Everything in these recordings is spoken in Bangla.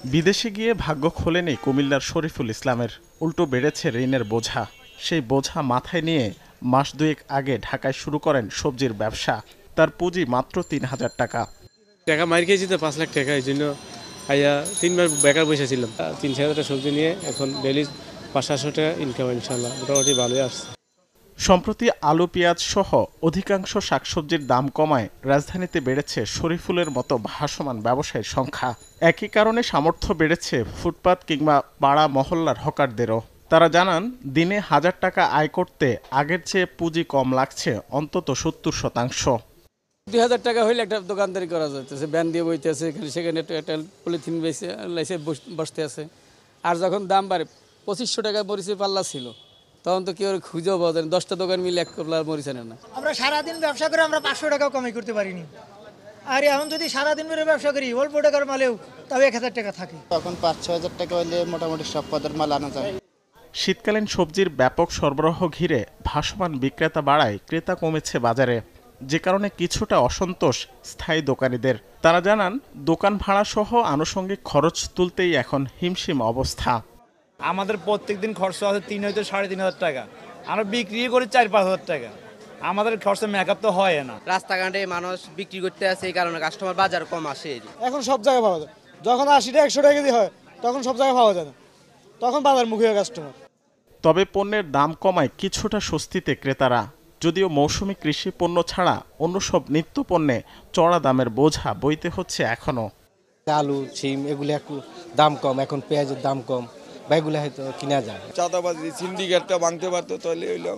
বিদেশে গিয়ে ভাগ্য খোলেনি কুমিল্লার শরীফুল ইসলামের, উল্টো বেড়েছে ঋণের বোঝা। সেই বোঝা মাথায় নিয়ে মাস দুয়েক আগে ঢাকায় শুরু করেন সবজির ব্যবসা। তার পুঁজি মাত্র ৩,০০০ টাকা। টাকা মার খেয়েছি তো ৫ লাখ টাকা, এই জন্য আইয়া ৩ মাস বেকার বসেছিলাম। ৩-৪ টাকা সবজি নিয়ে এখন ডেইলি ৫০০ টাকা ইনকাম, ইনশাল্লাহ মোটামুটি ভালোই আসছে। সম্প্রতি আলু পেঁয়াজ সহ অধিকাংশ শাকসবজির দাম কমায় রাজধানীতে বেড়েছে শরীফুলের মতো ভাসমান ব্যবসায়ীর সংখ্যা। একই কারণে সামর্থ্য বেড়েছে ফুটপাত কিংবা পাড়া মহল্লার হকারদেরও। তারা জানান, দিনে ১,০০০ টাকা আয় করতে আগের চেয়ে পুঁজি কম লাগছে অন্তত ৭০%। ২,০০০ টাকা হইলে একটা দোকানদারি করা যাচ্ছে, ব্যান দিয়ে বইতে আছে, সেখানে একটা পলিথিন লাইসে বসতে আছে। আর যখন দাম বাড়ে ২৫০০ টাকা মরিচের পাল্লা ছিল, তখন তো কেউ খুঁজেও পাওয়া যায় না। 10টা দোকান মিলে এক পাল্লা মরিচ আনে না। আমরা সারাদিন ব্যবসা করে আমরা ৫০০ টাকাও কামাই করতে পারিনি। আর এখন যদি সারাদিন ধরে ব্যবসা করি অল্প টাকার মালেও তাও ১,০০০ টাকা থাকে। তখন ৫-৬ হাজার টাকা হলে মোটামুটি সব পদের মাল আনা যায়। শীতকালীন সবজির ব্যাপক সরবরাহ ঘিরে ভাসমান বিক্রেতা বাড়ায় ক্রেতা কমেছে বাজারে, যে কারণে কিছুটা অসন্তোষ স্থায়ী দোকানীদের। তারা জানান, দোকান ভাড়া সহ আনুষঙ্গিক খরচ তুলতেই এখন হিমশিম অবস্থা। আমাদের প্রত্যেকদিন খরচ আছে ৩ হয়তো ৩,৫০০ টাকা, আমরা বিক্রি করি ৪-৫ হাজার টাকা। আমাদের খরচা মেকআপ তো হয় না। রাস্তাঘাটে মানুষ বিক্রি করতে আসে, এই কারণে কাস্টমার বাজার কম আসে। এখন সব জায়গায় পাওয়া যায়, যখন ৮০-১০০ টাকা দিয়ে হয় তখন সব জায়গায় পাওয়া যায় না, তখন বাজার মুখী হয় কাস্টমার। তবে পণ্যের দাম কমায় কিছুটা স্বস্তিতে ক্রেতারা, যদিও মৌসুমি কৃষি পণ্য ছাড়া অন্য সব নিত্য পণ্যে চড়া দামের বোঝা বইতে হচ্ছে এখনো। আলু সিম এগুলো একটু দাম কম, এখন পেঁয়াজের দাম কম, বা এগুলো হয়তো কিনা যায়। চাঁদাবাজি সিন্ডিকেটটা ভাঙতে পারতো, তাহলে হইলো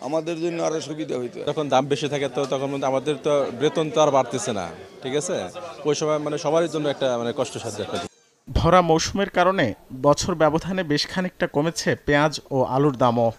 আমাদের জন্য আরো সুবিধা হইতো। যখন দাম বেশি থাকে তো তখন আমাদের তো বেতন তো আর বাড়তেছে না, ঠিক আছে। ওই সময় সবার জন্য একটা কষ্টসাধ্য একটা। ভরা মৌসুমের কারণে বছর ব্যবধানে বেশ খানিকটা কমেছে পেঁয়াজ ও আলুর দামও।